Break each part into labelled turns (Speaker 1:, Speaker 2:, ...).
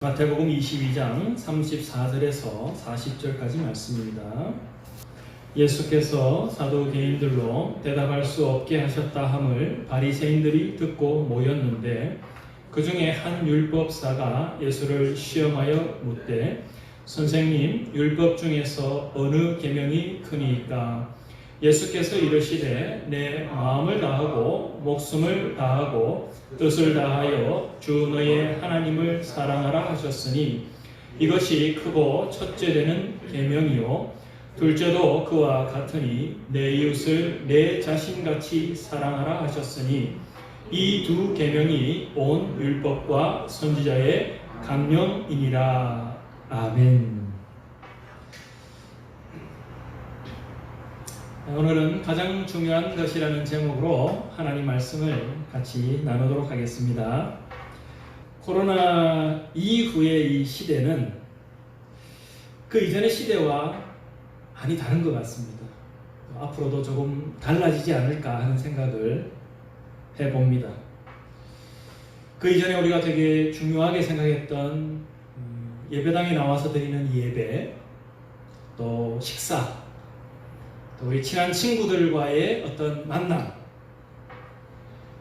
Speaker 1: 마태복음 22장 34절에서 40절까지 말씀입니다. 예수께서 사두개인들로 대답할 수 없게 하셨다 함을 바리새인들이 듣고 모였는데 그 중에 한 율법사가 예수를 시험하여 묻되 선생님, 율법 중에서 어느 계명이 크니까? 예수께서 이르시되 내 마음을 다하고 목숨을 다하고 뜻을 다하여 주 너의 하나님을 사랑하라 하셨으니 이것이 크고 첫째 되는 계명이요 둘째도 그와 같으니 내 이웃을 내 자신같이 사랑하라 하셨으니 이 두 계명이 온 율법과 선지자의 강령이니라. 아멘. 오늘은 가장 중요한 것이라는 제목으로 하나님 말씀을 같이 나누도록 하겠습니다. 코로나 이후의 이 시대는 그 이전의 시대와 많이 다른 것 같습니다. 앞으로도 조금 달라지지 않을까 하는 생각을 해봅니다. 그 이전에 우리가 되게 중요하게 생각했던 예배당에 나와서 드리는 예배, 또 식사, 또 우리 친한 친구들과의 어떤 만남,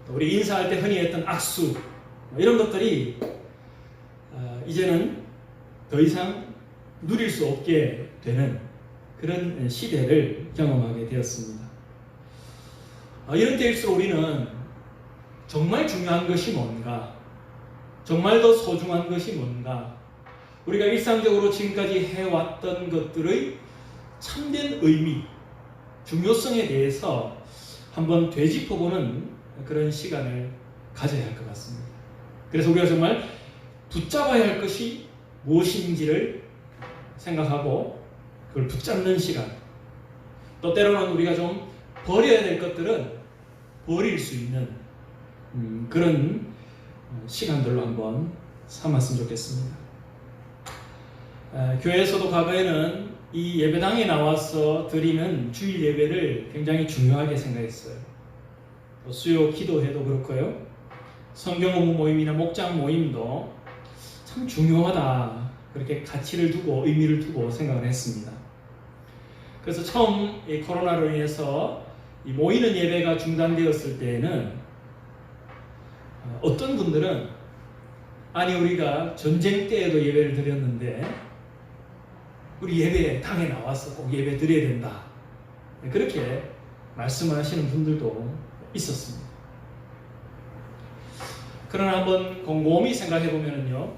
Speaker 1: 또 우리 인사할 때 흔히 했던 악수, 이런 것들이 이제는 더 이상 누릴 수 없게 되는 그런 시대를 경험하게 되었습니다. 이런 때일수록 우리는 정말 중요한 것이 뭔가, 정말 더 소중한 것이 뭔가, 우리가 일상적으로 지금까지 해왔던 것들의 참된 의미, 중요성에 대해서 한번 되짚어보는 그런 시간을 가져야 할 것 같습니다. 그래서 우리가 정말 붙잡아야 할 것이 무엇인지를 생각하고 그걸 붙잡는 시간, 또 때로는 우리가 좀 버려야 될 것들은 버릴 수 있는 그런 시간들로 한번 삼았으면 좋겠습니다. 교회에서도 과거에는 이 예배당에 나와서 드리는 주일 예배를 굉장히 중요하게 생각했어요. 수요 기도회도 그렇고요. 성경 공부 모임이나 목장 모임도 참 중요하다, 그렇게 가치를 두고 의미를 두고 생각을 했습니다. 그래서 처음 이 코로나로 인해서 이 모이는 예배가 중단되었을 때에는 어떤 분들은 아니 우리가 전쟁 때에도 예배를 드렸는데 우리 예배당에 나와서 꼭 예배 드려야 된다, 그렇게 말씀하시는 분들도 있었습니다. 그러나 한번 곰곰이 생각해 보면요,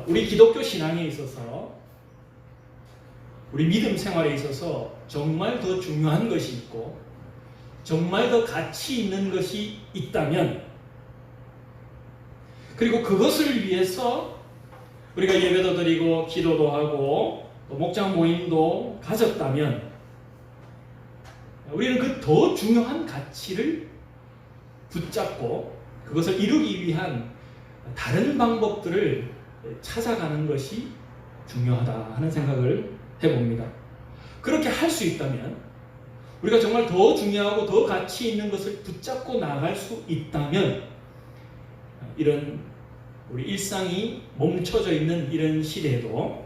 Speaker 1: 우리 기독교 신앙에 있어서, 우리 믿음 생활에 있어서 정말 더 중요한 것이 있고 정말 더 가치 있는 것이 있다면, 그리고 그것을 위해서 우리가 예배도 드리고 기도도 하고 또 목장 모임도 가졌다면 우리는 그 더 중요한 가치를 붙잡고 그것을 이루기 위한 다른 방법들을 찾아가는 것이 중요하다 하는 생각을 해봅니다. 그렇게 할 수 있다면, 우리가 정말 더 중요하고 더 가치 있는 것을 붙잡고 나갈 수 있다면, 이런 우리 일상이 멈춰져 있는 이런 시대에도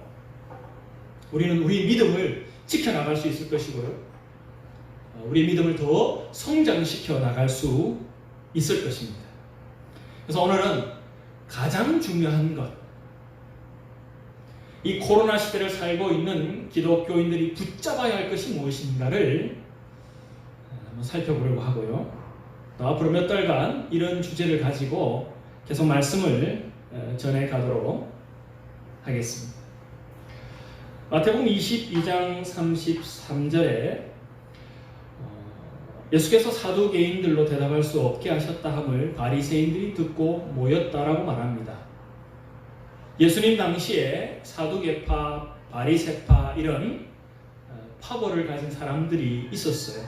Speaker 1: 우리는 우리 믿음을 지켜나갈 수 있을 것이고요, 우리 믿음을 더 성장시켜 나갈 수 있을 것입니다. 그래서 오늘은 가장 중요한 것, 이 코로나 시대를 살고 있는 기독교인들이 붙잡아야 할 것이 무엇인가를 한번 살펴보려고 하고요, 또 앞으로 몇 달간 이런 주제를 가지고 계속 말씀을 전해 가도록 하겠습니다. 마태복음 22장 33절에 예수께서 사두개인들로 대답할 수 없게 하셨다 함을 바리새인들이 듣고 모였다라고 말합니다. 예수님 당시에 사두개파, 바리새파 이런 파벌을 가진 사람들이 있었어요.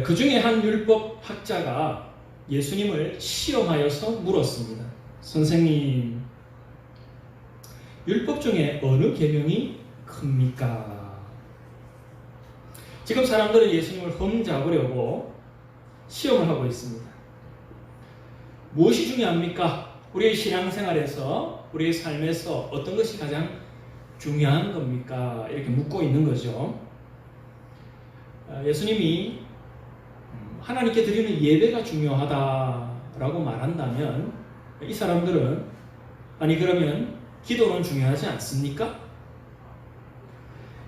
Speaker 1: 그 중에 한 율법 학자가 예수님을 시험하여서 물었습니다. 선생님, 율법 중에 어느 계명이 큽니까? 지금 사람들은 예수님을 흠잡으려고 시험을 하고 있습니다. 무엇이 중요합니까? 우리의 신앙생활에서, 우리의 삶에서 어떤 것이 가장 중요한 겁니까? 이렇게 묻고 있는 거죠. 예수님이 하나님께 드리는 예배가 중요하다라고 말한다면 이 사람들은 아니 그러면 기도는 중요하지 않습니까?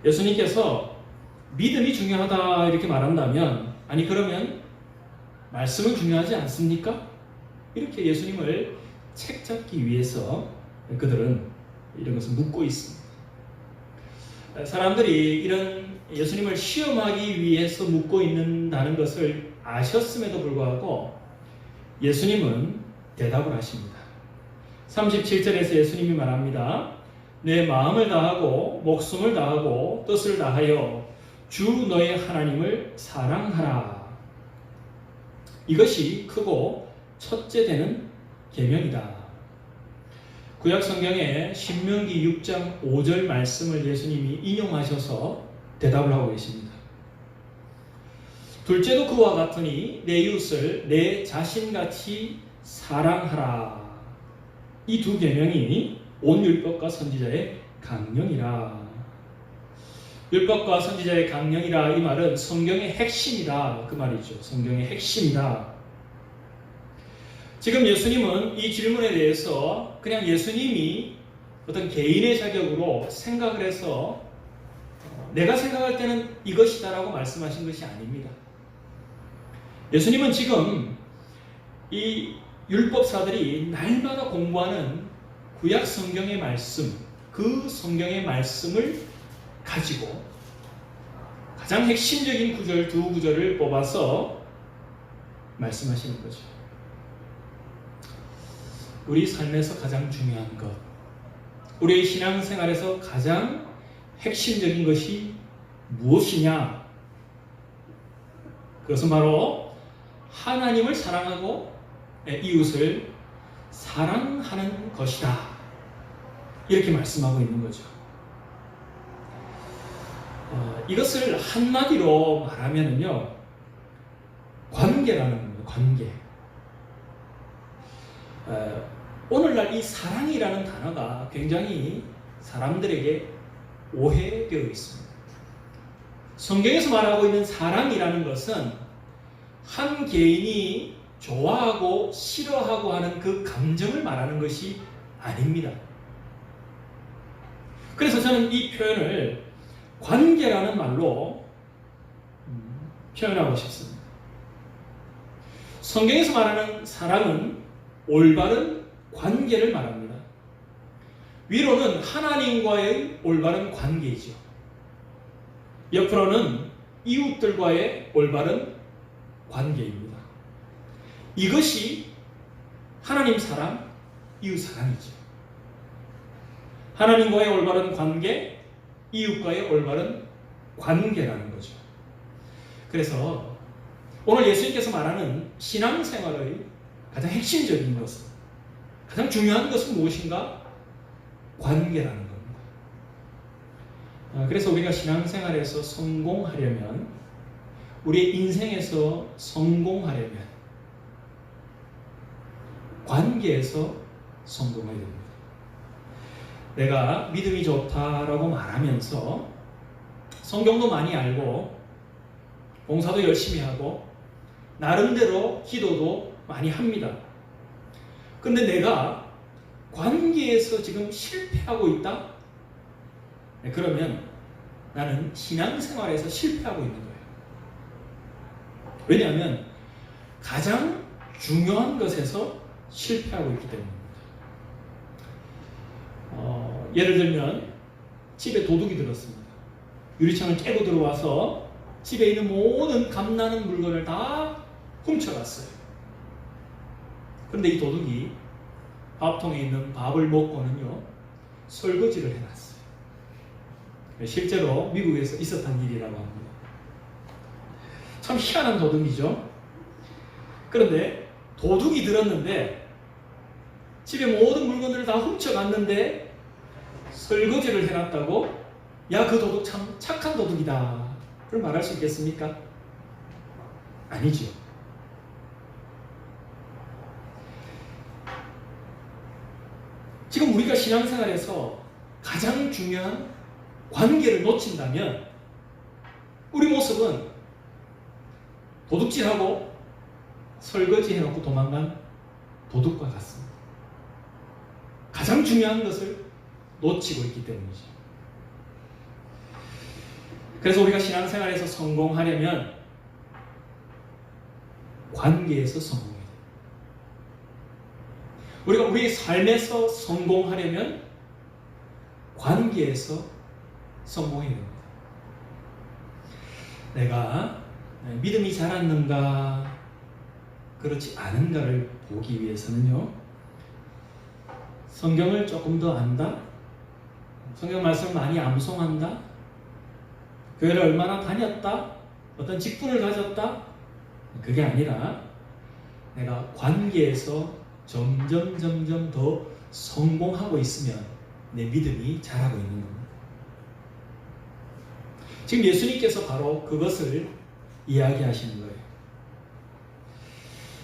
Speaker 1: 예수님께서 믿음이 중요하다 이렇게 말한다면 아니 그러면 말씀은 중요하지 않습니까? 이렇게 예수님을 책잡기 위해서 그들은 이런 것을 묻고 있습니다. 사람들이 이런 예수님을 시험하기 위해서 묻고 있는다는 것을 아셨음에도 불구하고 예수님은 대답을 하십니다. 37절에서 예수님이 말합니다. 내 마음을 다하고 목숨을 다하고 뜻을 다하여 주 너의 하나님을 사랑하라. 이것이 크고 첫째 되는 계명이다. 구약 성경에 신명기 6장 5절 말씀을 예수님이 인용하셔서 대답을 하고 계십니다. 둘째도 그와 같으니 내 이웃을 내 자신같이 사랑하라. 이 두 계명이 온 율법과 선지자의 강령이라. 율법과 선지자의 강령이라 이 말은 성경의 핵심이다 그 말이죠. 성경의 핵심이다. 지금 예수님은 이 질문에 대해서 그냥 예수님이 어떤 개인의 자격으로 생각을 해서 내가 생각할 때는 이것이다라고 말씀하신 것이 아닙니다. 예수님은 지금 이 율법사들이 날마다 공부하는 구약 성경의 말씀, 그 성경의 말씀을 가지고 가장 핵심적인 구절 두 구절을 뽑아서 말씀하시는 거죠. 우리 삶에서 가장 중요한 것, 우리의 신앙생활에서 가장 핵심적인 것이 무엇이냐? 그것은 바로 하나님을 사랑하고 이웃을 사랑하는 것이다. 이렇게 말씀하고 있는 거죠. 이것을 한마디로 말하면요, 관계라는 겁니다. 관계. 오늘날 이 사랑이라는 단어가 굉장히 사람들에게 오해되어 있습니다. 성경에서 말하고 있는 사랑이라는 것은 한 개인이 좋아하고 싫어하고 하는 그 감정을 말하는 것이 아닙니다. 그래서 저는 이 표현을 관계라는 말로 표현하고 싶습니다. 성경에서 말하는 사랑은 올바른 관계를 말합니다. 위로는 하나님과의 올바른 관계이죠. 옆으로는 이웃들과의 올바른 관계입니다. 이것이 하나님 사랑, 이웃 사랑이죠. 하나님과의 올바른 관계, 이웃과의 올바른 관계라는 거죠. 그래서 오늘 예수님께서 말하는 신앙생활의 가장 핵심적인 것은, 가장 중요한 것은 무엇인가? 관계라는 겁니다. 그래서 우리가 신앙생활에서 성공하려면, 우리의 인생에서 성공하려면 관계에서 성공해야 됩니다. 내가 믿음이 좋다라고 말하면서 성경도 많이 알고 봉사도 열심히 하고 나름대로 기도도 많이 합니다. 근데 내가 관계에서 지금 실패하고 있다? 그러면 나는 신앙생활에서 실패하고 있는 거예요. 왜냐하면 가장 중요한 것에서 실패하고 있기 때문입니다. 예를 들면 집에 도둑이 들었습니다. 유리창을 깨고 들어와서 집에 있는 모든 값나는 물건을 다 훔쳐갔어요. 그런데 이 도둑이 밥통에 있는 밥을 먹고는요, 설거지를 해놨어요. 실제로 미국에서 있었던 일이라고 합니다. 참 희한한 도둑이죠. 그런데 도둑이 들었는데 집에 모든 물건들을 다 훔쳐갔는데 설거지를 해놨다고? 야, 그 도둑 참 착한 도둑이다. 그걸 말할 수 있겠습니까? 아니죠. 지금 우리가 신앙생활에서 가장 중요한 관계를 놓친다면 우리 모습은 도둑질하고 설거지 해놓고 도망간 도둑과 같습니다. 가장 중요한 것을 놓치고 있기 때문이죠. 그래서 우리가 신앙생활에서 성공하려면 관계에서 성공해야 돼요. 우리가 우리의 삶에서 성공하려면 관계에서 성공해야 됩니다. 내가 믿음이 자랐는가 그렇지 않은가를 보기 위해서는요, 성경을 조금 더 안다, 성경 말씀을 많이 암송한다, 교회를 얼마나 다녔다, 어떤 직분을 가졌다, 그게 아니라 내가 관계에서 점점 더 성공하고 있으면 내 믿음이 자라고 있는 겁니다. 지금 예수님께서 바로 그것을 이야기하시는 거예요.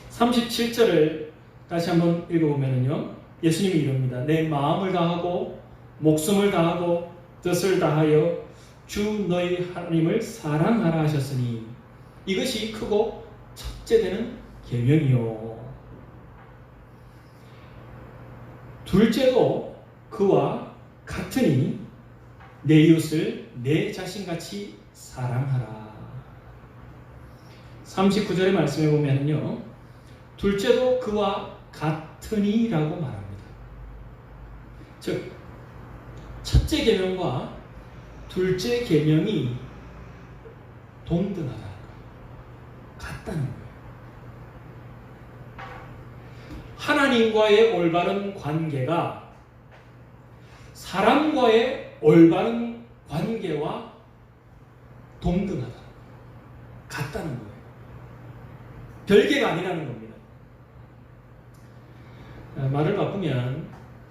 Speaker 1: 37절을 다시 한번 읽어보면요, 예수님이 이럽니다. 내 마음을 다하고 목숨을 다하고 뜻을 다하여 주 너희 하나님을 사랑하라 하셨으니 이것이 크고 첫째 되는 계명이요. 둘째도 그와 같으니 내 이웃을 내 자신같이 사랑하라. 39절의 말씀에 보면요, 둘째도 그와 같으니 라고 말합니다. 즉 첫째 계명과 둘째 계명이 동등하다는 거예요. 같다는 거예요. 하나님과의 올바른 관계가 사람과의 올바른 관계와 동등하다, 같다는 거예요. 별개가 아니라는 겁니다. 말을 바꾸면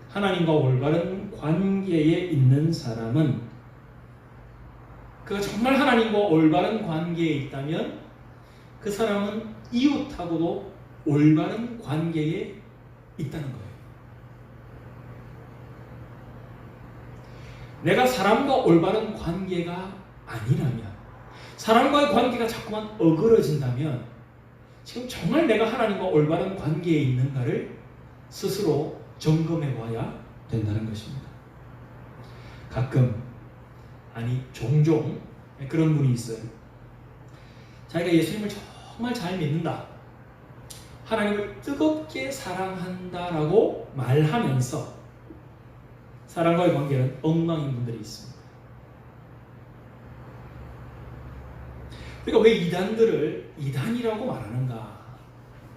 Speaker 1: 하나님과 올바른 관계에 있는 사람은, 그가 정말 하나님과 올바른 관계에 있다면 그 사람은 이웃하고도 올바른 관계에 있다는 거예요. 내가 사람과 올바른 관계가 아니라면, 사람과의 관계가 자꾸만 어그러진다면 지금 정말 내가 하나님과 올바른 관계에 있는가를 스스로 점검해 봐야 된다는 것입니다. 가끔, 아니 종종 그런 분이 있어요. 자기가 예수님을 정말 잘 믿는다, 하나님을 뜨겁게 사랑한다라고 말하면서 사람과의 관계는 엉망인 분들이 있습니다. 그러니까 왜 이단들을 이단이라고 말하는가?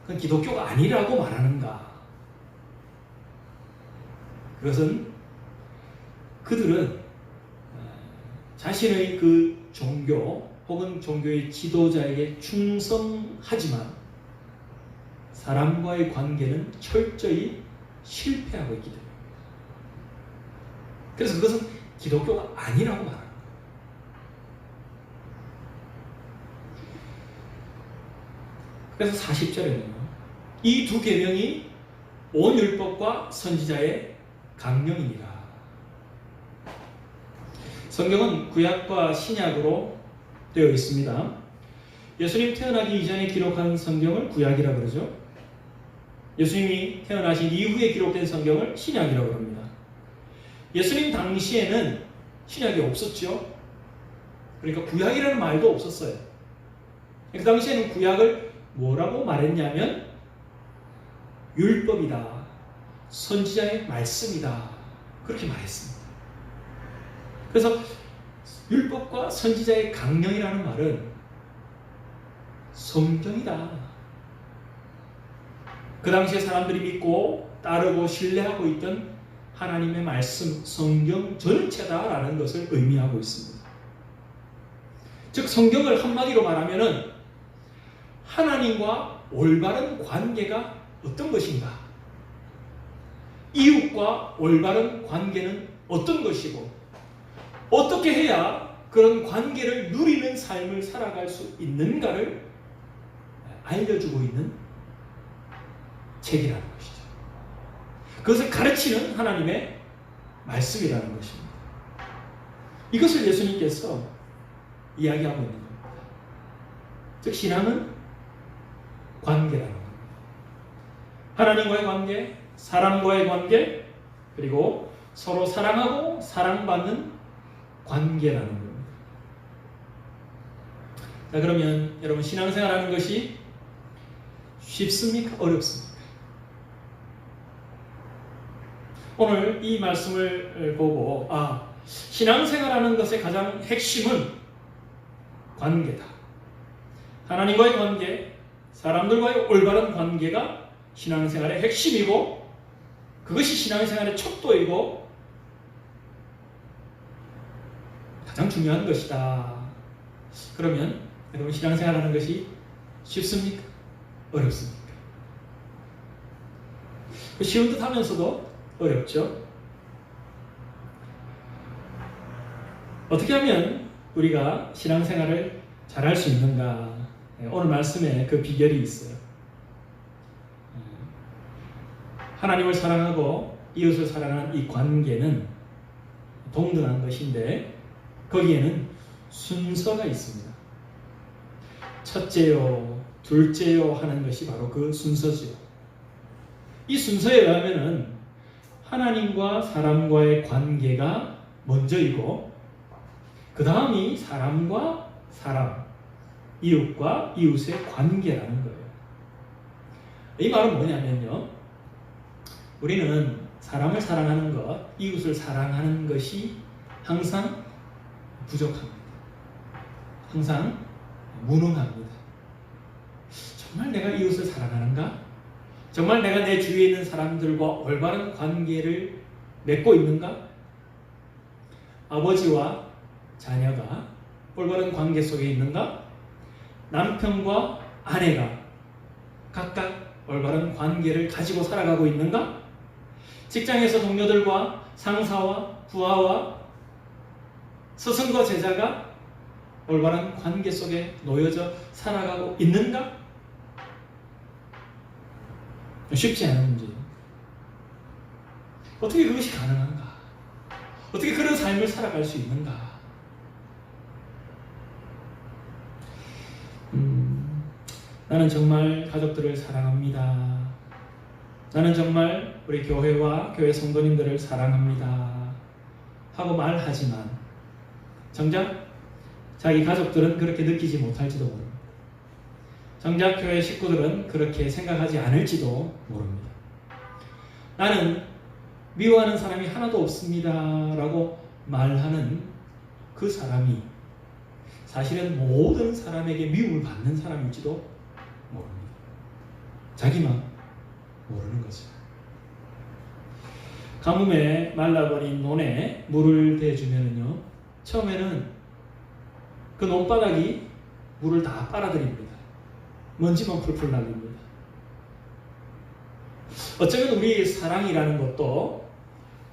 Speaker 1: 그건 기독교가 아니라고 말하는가? 그것은 그들은 자신의 그 종교 혹은 종교의 지도자에게 충성하지만 사람과의 관계는 철저히 실패하고 있기 때문입니다. 그래서 그것은 기독교가 아니라고 말합니다. 그래서 40절에는요, 이 두 계명이 온 율법과 선지자의 강령이니라. 성경은 구약과 신약으로 되어 있습니다. 예수님 태어나기 이전에 기록한 성경을 구약이라 그러죠. 예수님이 태어나신 이후에 기록된 성경을 신약이라고 합니다. 예수님 당시에는 신약이 없었죠. 그러니까 구약이라는 말도 없었어요. 그 당시에는 구약을 뭐라고 말했냐면 율법이다, 선지자의 말씀이다, 그렇게 말했습니다. 그래서 율법과 선지자의 강령이라는 말은 성경이다, 그 당시에 사람들이 믿고 따르고 신뢰하고 있던 하나님의 말씀, 성경 전체다라는 것을 의미하고 있습니다. 즉 성경을 한마디로 말하면은 하나님과 올바른 관계가 어떤 것인가, 이웃과 올바른 관계는 어떤 것이고 어떻게 해야 그런 관계를 누리는 삶을 살아갈 수 있는가를 알려주고 있는 책이라는 것이죠. 그것을 가르치는 하나님의 말씀이라는 것입니다. 이것을 예수님께서 이야기하고 있는 겁니다. 즉 신앙은 관계라는 겁니다. 하나님과의 관계, 사람과의 관계, 그리고 서로 사랑하고 사랑받는 관계라는 겁니다. 자, 그러면 여러분 신앙생활하는 것이 쉽습니까? 어렵습니까? 오늘 이 말씀을 보고 신앙생활하는 것의 가장 핵심은 관계다. 하나님과의 관계, 사람들과의 올바른 관계가 신앙생활의 핵심이고 그것이 신앙생활의 척도이고 가장 중요한 것이다. 그러면 여러분 신앙생활하는 것이 쉽습니까? 어렵습니까? 쉬운 듯 하면서도 어렵죠. 어떻게 하면 우리가 신앙생활을 잘할 수 있는가? 오늘 말씀에 그 비결이 있어요. 하나님을 사랑하고 이웃을 사랑하는 이 관계는 동등한 것인데 거기에는 순서가 있습니다. 첫째요, 둘째요 하는 것이 바로 그 순서지요. 이 순서에 의하면은 하나님과 사람과의 관계가 먼저이고 그 다음이 사람과 사람, 이웃과 이웃의 관계라는 거예요. 이 말은 뭐냐면요, 우리는 사람을 사랑하는 것, 이웃을 사랑하는 것이 항상 부족합니다. 항상 무능합니다. 정말 내가 이웃을 사랑하는가? 정말 내가 내 주위에 있는 사람들과 올바른 관계를 맺고 있는가? 아버지와 자녀가 올바른 관계 속에 있는가? 남편과 아내가 각각 올바른 관계를 가지고 살아가고 있는가? 직장에서 동료들과 상사와 부하와 스승과 제자가 올바른 관계 속에 놓여져 살아가고 있는가? 쉽지 않은 문제예요. 어떻게 그것이 가능한가? 어떻게 그런 삶을 살아갈 수 있는가? 나는 정말 가족들을 사랑합니다. 나는 정말 우리 교회와 교회 성도님들을 사랑합니다. 하고 말하지만 정작 자기 가족들은 그렇게 느끼지 못할지도 모릅니다. 정작 교회 식구들은 그렇게 생각하지 않을지도 모릅니다. 나는 미워하는 사람이 하나도 없습니다 라고 말하는 그 사람이 사실은 모든 사람에게 미움을 받는 사람일지도 모릅니다. 자기만 모르는 거죠. 가뭄에 말라버린 논에 물을 대주면요, 처음에는 그 논바닥이 물을 다 빨아들입니다. 먼지만 풀풀 날립니다. 어쩌면 우리 사랑이라는 것도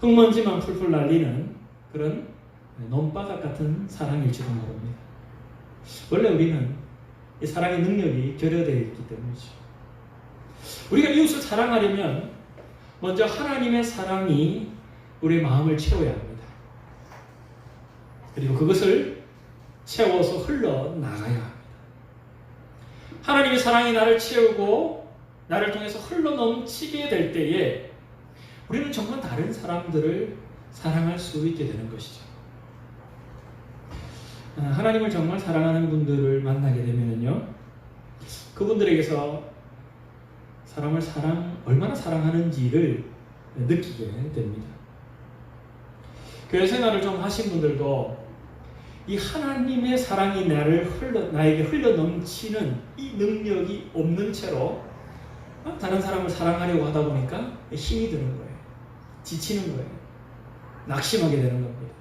Speaker 1: 흙먼지만 풀풀 날리는 그런 논바닥 같은 사랑일지도 모릅니다. 원래 우리는 이 사랑의 능력이 결여되어 있기 때문이죠. 우리가 이웃을 사랑하려면 먼저 하나님의 사랑이 우리의 마음을 채워야 합니다. 그리고 그것을 채워서 흘러나가야 합니다. 하나님의 사랑이 나를 채우고 나를 통해서 흘러넘치게 될 때에 우리는 정말 다른 사람들을 사랑할 수 있게 되는 것이죠. 하나님을 정말 사랑하는 분들을 만나게 되면요, 그분들에게서 사람을 얼마나 사랑하는지를 느끼게 됩니다. 교회 생활을 좀 하신 분들도 이 하나님의 사랑이 나에게 흘러넘치는 이 능력이 없는 채로 다른 사람을 사랑하려고 하다 보니까 힘이 드는 거예요. 지치는 거예요. 낙심하게 되는 겁니다.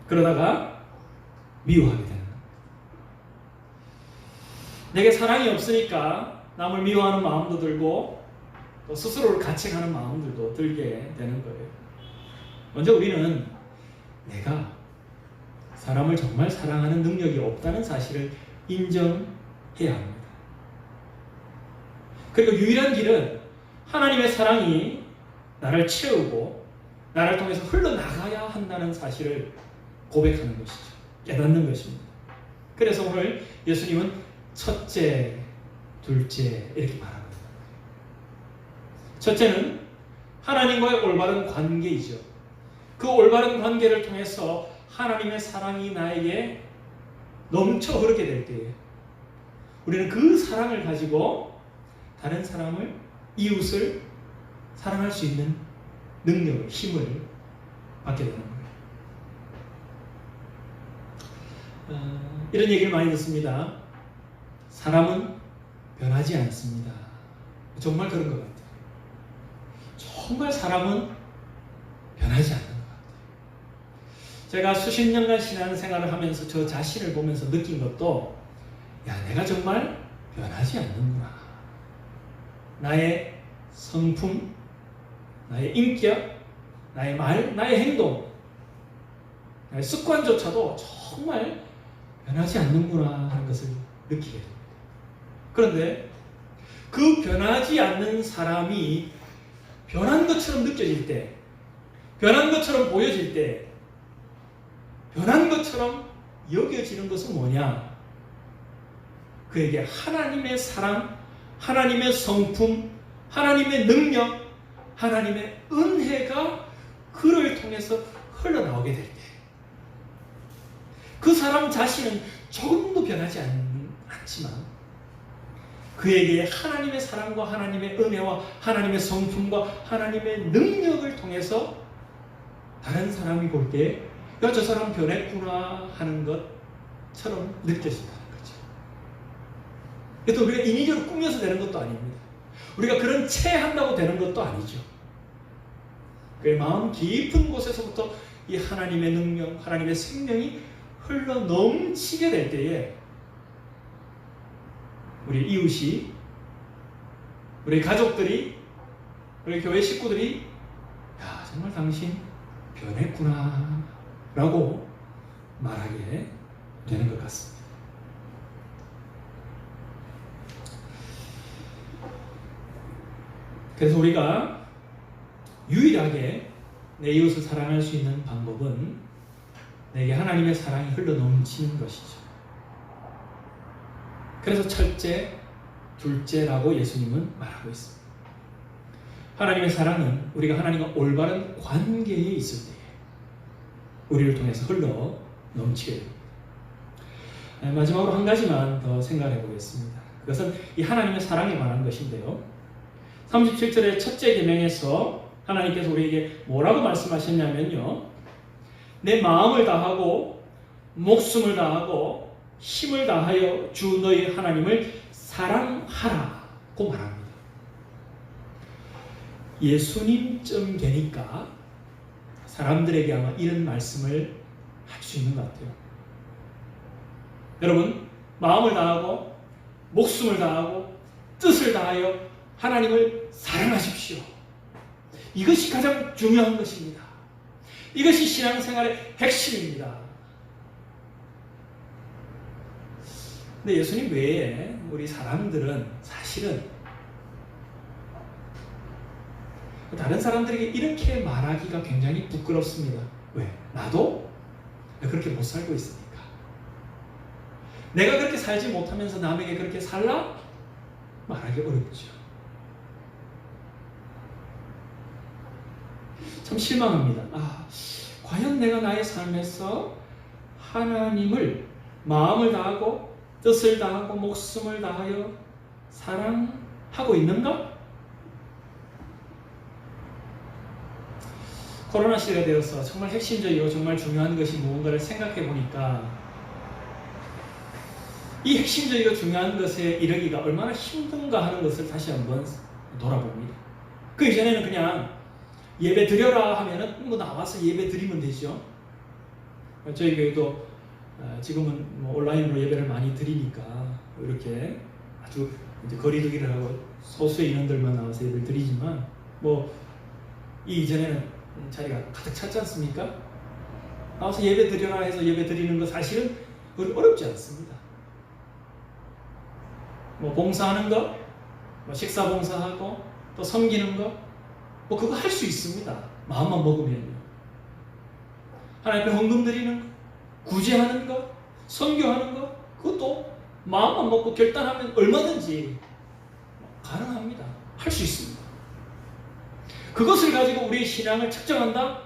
Speaker 1: 그러다가 미워하게 되는 겁니다. 내게 사랑이 없으니까 남을 미워하는 마음도 들고 또 스스로를 가책하는 마음들도 들게 되는 거예요. 먼저 우리는 내가 사람을 정말 사랑하는 능력이 없다는 사실을 인정해야 합니다. 그리고 유일한 길은 하나님의 사랑이 나를 채우고 나를 통해서 흘러나가야 한다는 사실을 고백하는 것이죠. 깨닫는 것입니다. 그래서 오늘 예수님은 첫째, 둘째 이렇게 말합니다. 첫째는 하나님과의 올바른 관계이죠. 그 올바른 관계를 통해서 하나님의 사랑이 나에게 넘쳐 흐르게 될 때에 우리는 그 사랑을 가지고 다른 사람을, 이웃을 사랑할 수 있는 능력을, 힘을 받게 되는 거예요. 이런 얘기를 많이 듣습니다. 사람은 변하지 않습니다. 정말 그런 것 같아요. 정말 사람은 변하지 않는 것 같아요. 제가 수십 년간 신앙생활을 하면서 저 자신을 보면서 느낀 것도, 야, 내가 정말 변하지 않는구나. 나의 성품, 나의 인격, 나의 말, 나의 행동, 나의 습관조차도 정말 변하지 않는구나 하는 것을 느끼게 됩니다. 그런데 그 변하지 않는 사람이 변한 것처럼 느껴질 때, 변한 것처럼 보여질 때, 변한 것처럼 여겨지는 것은 뭐냐? 그에게 하나님의 사랑, 하나님의 성품, 하나님의 능력, 하나님의 은혜가 그를 통해서 흘러나오게 될 때, 그 사람 자신은 조금도 변하지 않지만 그에게 하나님의 사랑과 하나님의 은혜와 하나님의 성품과 하나님의 능력을 통해서 다른 사람이 볼 때, 야, 저 사람 변했구나 하는 것처럼 느껴진다는 거죠. 그래도 우리가 인위적으로 꾸며서 되는 것도 아닙니다. 우리가 그런 체한다고 되는 것도 아니죠. 그 마음 깊은 곳에서부터 이 하나님의 능력, 하나님의 생명이 흘러 넘치게 될 때에 우리 이웃이, 우리 가족들이, 우리 교회 식구들이, 야, 정말 당신 변했구나 라고 말하게 되는 것 같습니다. 그래서 우리가 유일하게 내 이웃을 사랑할 수 있는 방법은 내게 하나님의 사랑이 흘러 넘치는 것이죠. 그래서 첫째, 둘째라고 예수님은 말하고 있습니다. 하나님의 사랑은 우리가 하나님과 올바른 관계에 있을 때에 우리를 통해서 흘러 넘치게 됩니다. 마지막으로 한 가지만 더 생각해 보겠습니다. 그것은 이 하나님의 사랑에 관한 것인데요. 37절의 첫째 계명에서 하나님께서 우리에게 뭐라고 말씀하셨냐면요, 내 마음을 다하고 목숨을 다하고 힘을 다하여 주 너희 하나님을 사랑하라고 말합니다. 예수님쯤 되니까 사람들에게 아마 이런 말씀을 할 수 있는 것 같아요. 여러분, 마음을 다하고 목숨을 다하고 뜻을 다하여 하나님을 사랑하십시오. 이것이 가장 중요한 것입니다. 이것이 신앙생활의 핵심입니다. 근데 예수님 외에 우리 사람들은 사실은 다른 사람들에게 이렇게 말하기가 굉장히 부끄럽습니다. 왜? 나도 그렇게 못 살고 있으니까. 내가 그렇게 살지 못하면서 남에게 그렇게 살라? 말하기 어렵죠. 참 실망합니다. 과연 내가 나의 삶에서 하나님을 마음을 다하고 뜻을 다하고 목숨을 다하여 사랑하고 있는가? 코로나 시대가 되어서 정말 핵심적이고 정말 중요한 것이 무언가를 생각해 보니까 이 핵심적이고 중요한 것에 이르기가 얼마나 힘든가 하는 것을 다시 한번 돌아봅니다. 그 이전에는 그냥 예배 드려라 하면은 나와서 예배 드리면 되죠. 저희 교회도 지금은 온라인으로 예배를 많이 드리니까 이렇게 아주 이제 거리두기를 하고 소수의 인원들만 나와서 예배를 드리지만 이 이전에는 자리가 가득 찼지 않습니까? 나와서 예배 드려라 해서 예배 드리는 거 사실은 어렵지 않습니다. 봉사하는 거, 식사 봉사하고 또 섬기는 거, 뭐 그거 할 수 있습니다. 마음만 먹으면요. 하나님 앞에 헌금 드리는 거, 구제하는 거, 선교하는 거, 그것도 마음만 먹고 결단하면 얼마든지 가능합니다. 할 수 있습니다. 그것을 가지고 우리의 신앙을 측정한다?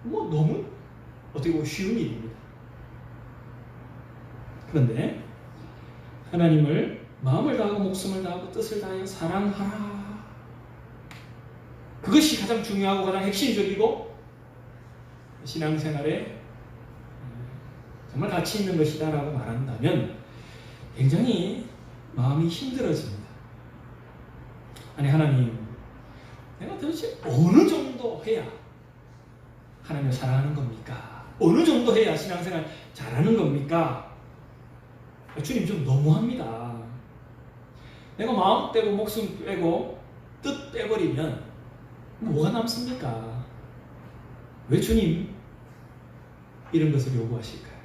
Speaker 1: 뭐 너무 어떻게 보면 쉬운 일입니다. 그런데 하나님을 마음을 다하고 목숨을 다하고 뜻을 다하여 사랑하라. 그것이 가장 중요하고 가장 핵심적이고 신앙생활에 정말 가치 있는 것이다라고 말한다면 굉장히 마음이 힘들어집니다. 아니 하나님, 내가 도대체 어느 정도 해야 하나님을 사랑하는 겁니까? 어느 정도 해야 신앙생활 잘하는 겁니까? 주님 좀 너무합니다. 내가 마음 빼고 목숨 빼고 뜻 빼버리면 뭐가 남습니까? 왜 주님 이런 것을 요구하실까요?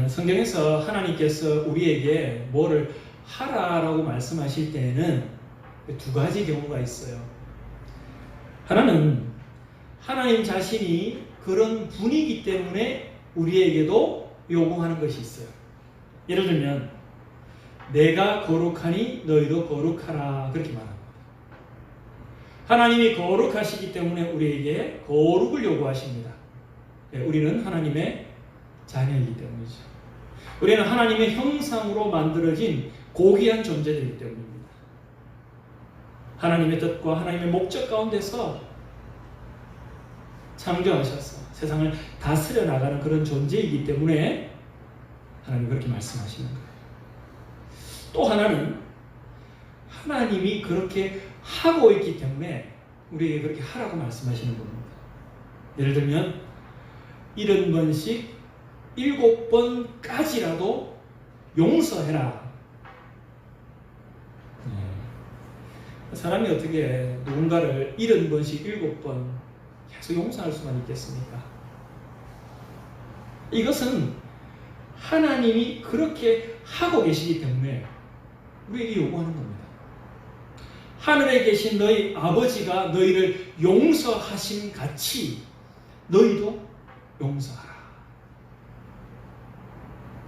Speaker 1: 성경에서 하나님께서 우리에게 뭐를 하라라고 말씀하실 때에는 두 가지 경우가 있어요. 하나는 하나님 자신이 그런 분이기 때문에 우리에게도 요구하는 것이 있어요. 예를 들면 내가 거룩하니 너희도 거룩하라 그렇게 말합니다. 하나님이 거룩하시기 때문에 우리에게 거룩을 요구하십니다. 우리는 하나님의 자녀이기 때문이죠. 우리는 하나님의 형상으로 만들어진 고귀한 존재들이기 때문입니다. 하나님의 뜻과 하나님의 목적 가운데서 창조하셔서 세상을 다스려 나가는 그런 존재이기 때문에 하나님이 그렇게 말씀하시는 거예요. 또 하나는 하나님이 그렇게 하고 있기 때문에 우리에게 그렇게 하라고 말씀하시는 겁니다. 예를 들면 70번씩 7번까지라도 용서해라. 사람이 어떻게 누군가를 70번씩 7번 계속 용서할 수만 있겠습니까? 이것은 하나님이 그렇게 하고 계시기 때문에 우리에게 요구하는 겁니다. 하늘에 계신 너희 아버지가 너희를 용서하신 같이 너희도 용서하라.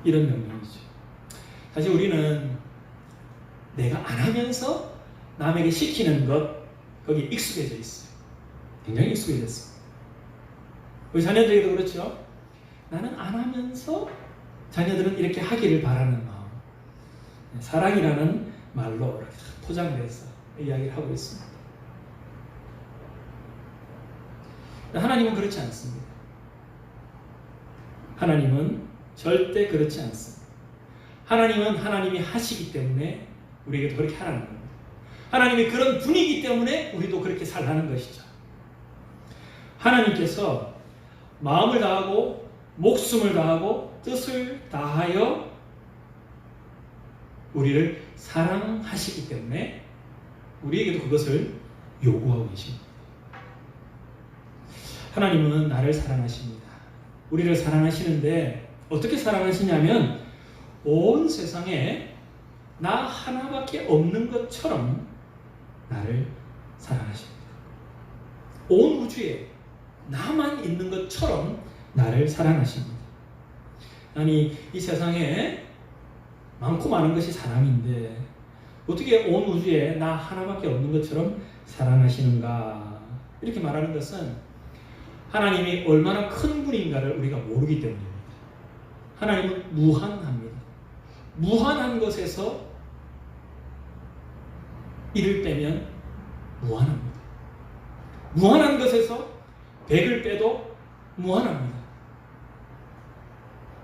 Speaker 1: 이런 명령이죠. 사실 우리는 내가 안 하면서 남에게 시키는 것, 거기에 익숙해져 있어요. 굉장히 익숙해졌어요. 우리 자녀들에게도 그렇죠. 나는 안 하면서 자녀들은 이렇게 하기를 바라는 마음. 사랑이라는 말로 이렇게 포장돼서 이야기를 하고 있습니다. 하나님은 그렇지 않습니다. 하나님은 절대 그렇지 않습니다. 하나님은 하나님이 하시기 때문에 우리에게도 그렇게 하라는 겁니다. 하나님이 그런 분이기 때문에 우리도 그렇게 살라는 것이죠. 하나님께서 마음을 다하고 목숨을 다하고 뜻을 다하여 우리를 사랑하시기 때문에 우리에게도 그것을 요구하고 계십니다. 하나님은 나를 사랑하십니다. 우리를 사랑하시는데 어떻게 사랑하시냐면 온 세상에 나 하나밖에 없는 것처럼 나를 사랑하십니다. 온 우주에 나만 있는 것처럼 나를 사랑하십니다. 아니 이 세상에 많고 많은 것이 사람인데 어떻게 온 우주에 나 하나밖에 없는 것처럼 사랑하시는가? 이렇게 말하는 것은 하나님이 얼마나 큰 분인가를 우리가 모르기 때문입니다. 하나님은 무한합니다. 무한한 것에서 1을 빼면 무한합니다. 무한한 것에서 100을 빼도 무한합니다.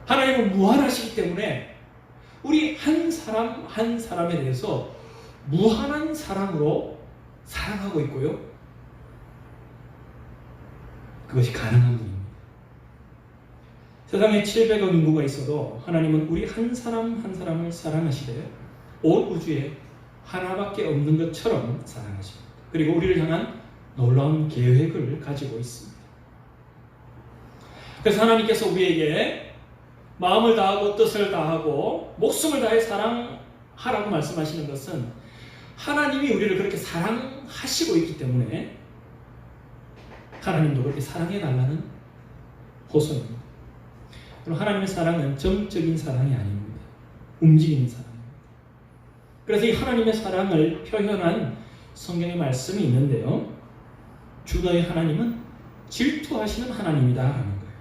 Speaker 1: 하나님은 무한하시기 때문에 우리 한 사람 한 사람에 대해서 무한한 사랑으로 사랑하고 있고요. 그것이 가능한 분입니다. 세상에 700억 인구가 있어도 하나님은 우리 한 사람 한 사람을 사랑하시되 온 우주에 하나밖에 없는 것처럼 사랑하십니다. 그리고 우리를 향한 놀라운 계획을 가지고 있습니다. 그래서 하나님께서 우리에게 마음을 다하고 뜻을 다하고 목숨을 다해 사랑하라고 말씀하시는 것은 하나님이 우리를 그렇게 사랑하시기 사랑하시고 있기 때문에 하나님도 그렇게 사랑해달라는 호소입니다. 그럼 하나님의 사랑은 정적인 사랑이 아닙니다. 움직이는 사랑입니다. 그래서 이 하나님의 사랑을 표현한 성경의 말씀이 있는데요. 주 너의 하나님은 질투하시는 하나님이다 라는 거예요.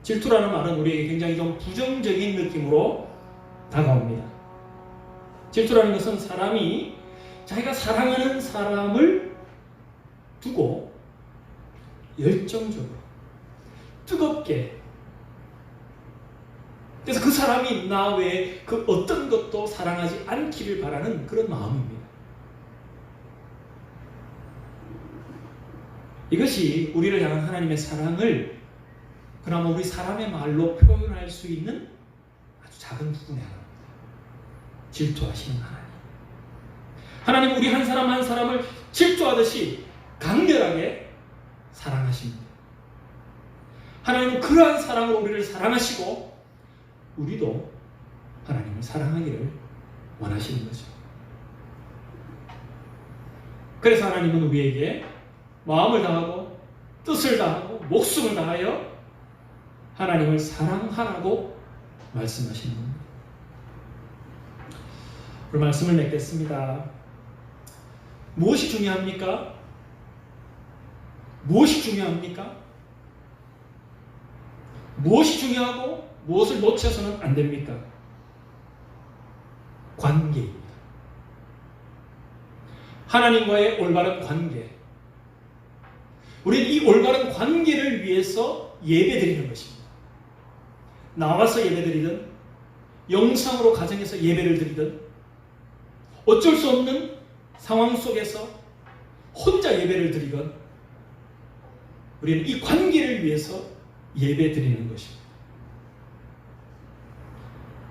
Speaker 1: 질투라는 말은 우리에게 굉장히 좀 부정적인 느낌으로 다가옵니다. 질투라는 것은 사람이 자기가 사랑하는 사람을 두고 열정적으로 뜨겁게, 그래서 그 사람이 나 외에 그 어떤 것도 사랑하지 않기를 바라는 그런 마음입니다. 이것이 우리를 향한 하나님의 사랑을 그나마 우리 사람의 말로 표현할 수 있는 아주 작은 부분의 하나입니다. 질투하시는 하나님. 하나님 우리 한 사람 한 사람을 질투하듯이 강렬하게 사랑하십니다. 하나님은 그러한 사랑으로 우리를 사랑하시고 우리도 하나님을 사랑하기를 원하시는 거죠. 그래서 하나님은 우리에게 마음을 다하고 뜻을 다하고 목숨을 다하여 하나님을 사랑하라고 말씀하시는 겁니다. 그 말씀을 맺겠습니다. 무엇이 중요합니까? 무엇이 중요합니까? 무엇이 중요하고 무엇을 놓쳐서는 안 됩니까? 관계입니다. 하나님과의 올바른 관계. 우리는 이 올바른 관계를 위해서 예배드리는 것입니다. 나와서 예배드리든 영상으로 가정에서 예배를 드리든 어쩔 수 없는 상황 속에서 혼자 예배를 드리건 우리는 이 관계를 위해서 예배드리는 것입니다.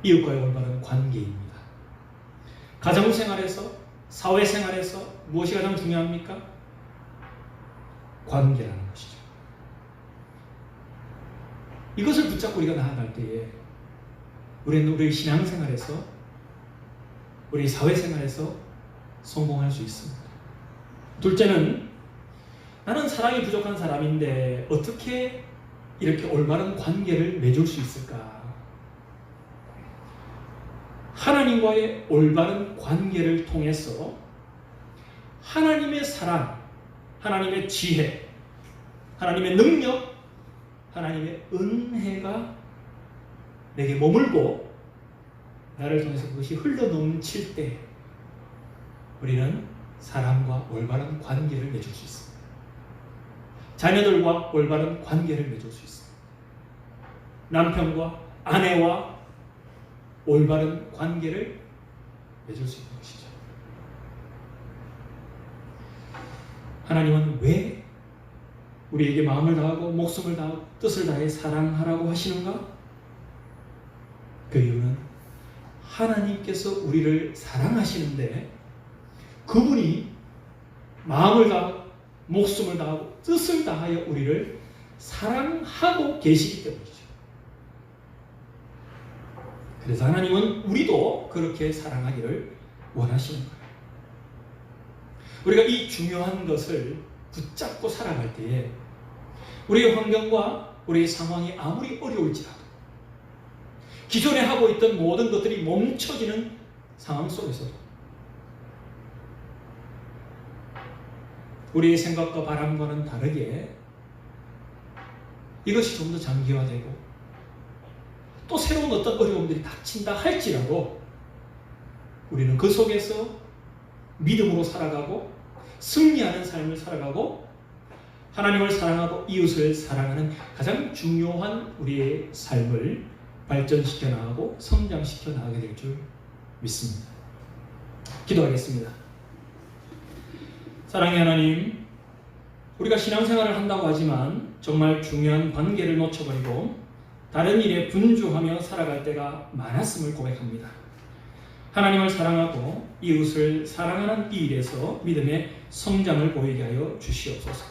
Speaker 1: 이웃과의 올바른 관계입니다. 가정생활에서, 사회생활에서 무엇이 가장 중요합니까? 관계라는 것이죠. 이것을 붙잡고 우리가 나아갈 때에 우리는 우리 신앙생활에서, 우리 사회생활에서 성공할 수 있습니다. 둘째는 나는 사랑이 부족한 사람인데 어떻게 이렇게 올바른 관계를 맺을 수 있을까? 하나님과의 올바른 관계를 통해서 하나님의 사랑, 하나님의 지혜, 하나님의 능력, 하나님의 은혜가 내게 머물고 나를 통해서 그것이 흘러넘칠 때 우리는 사람과 올바른 관계를 맺을 수 있습니다. 자녀들과 올바른 관계를 맺을 수 있습니다. 남편과 아내와 올바른 관계를 맺을 수 있는 것이죠. 하나님은 왜 우리에게 마음을 다하고 목숨을 다하고 뜻을 다해 사랑하라고 하시는가? 그 이유는 하나님께서 우리를 사랑하시는데 그분이 마음을 다하고 목숨을 다하고 뜻을 다하여 우리를 사랑하고 계시기 때문이죠. 그래서 하나님은 우리도 그렇게 사랑하기를 원하시는 거예요. 우리가 이 중요한 것을 붙잡고 살아갈 때에 우리의 환경과 우리의 상황이 아무리 어려울지라도 기존에 하고 있던 모든 것들이 멈춰지는 상황 속에서도 우리의 생각과 바람과는 다르게 이것이 좀 더 장기화되고 또 새로운 어떤 어려움들이 닥친다 할지라도 우리는 그 속에서 믿음으로 살아가고 승리하는 삶을 살아가고 하나님을 사랑하고 이웃을 사랑하는 가장 중요한 우리의 삶을 발전시켜 나가고 성장시켜 나가게 될 줄 믿습니다. 기도하겠습니다. 사랑의 하나님, 우리가 신앙생활을 한다고 하지만 정말 중요한 관계를 놓쳐버리고 다른 일에 분주하며 살아갈 때가 많았음을 고백합니다. 하나님을 사랑하고 이웃을 사랑하는 이 일에서 믿음의 성장을 보이게 하여 주시옵소서.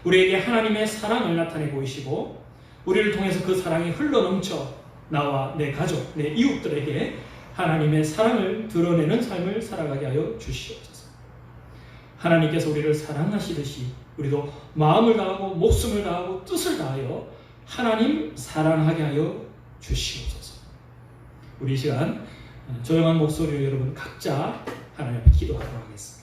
Speaker 1: 우리에게 하나님의 사랑을 나타내 보이시고 우리를 통해서 그 사랑이 흘러넘쳐 나와 내 가족, 내 이웃들에게 하나님의 사랑을 드러내는 삶을 살아가게 하여 주시옵소서. 하나님께서 우리를 사랑하시듯이 우리도 마음을 다하고 목숨을 다하고 뜻을 다하여 하나님 사랑하게 하여 주시옵소서. 우리 이 시간 조용한 목소리로 여러분 각자 하나님 앞에 기도하도록 하겠습니다.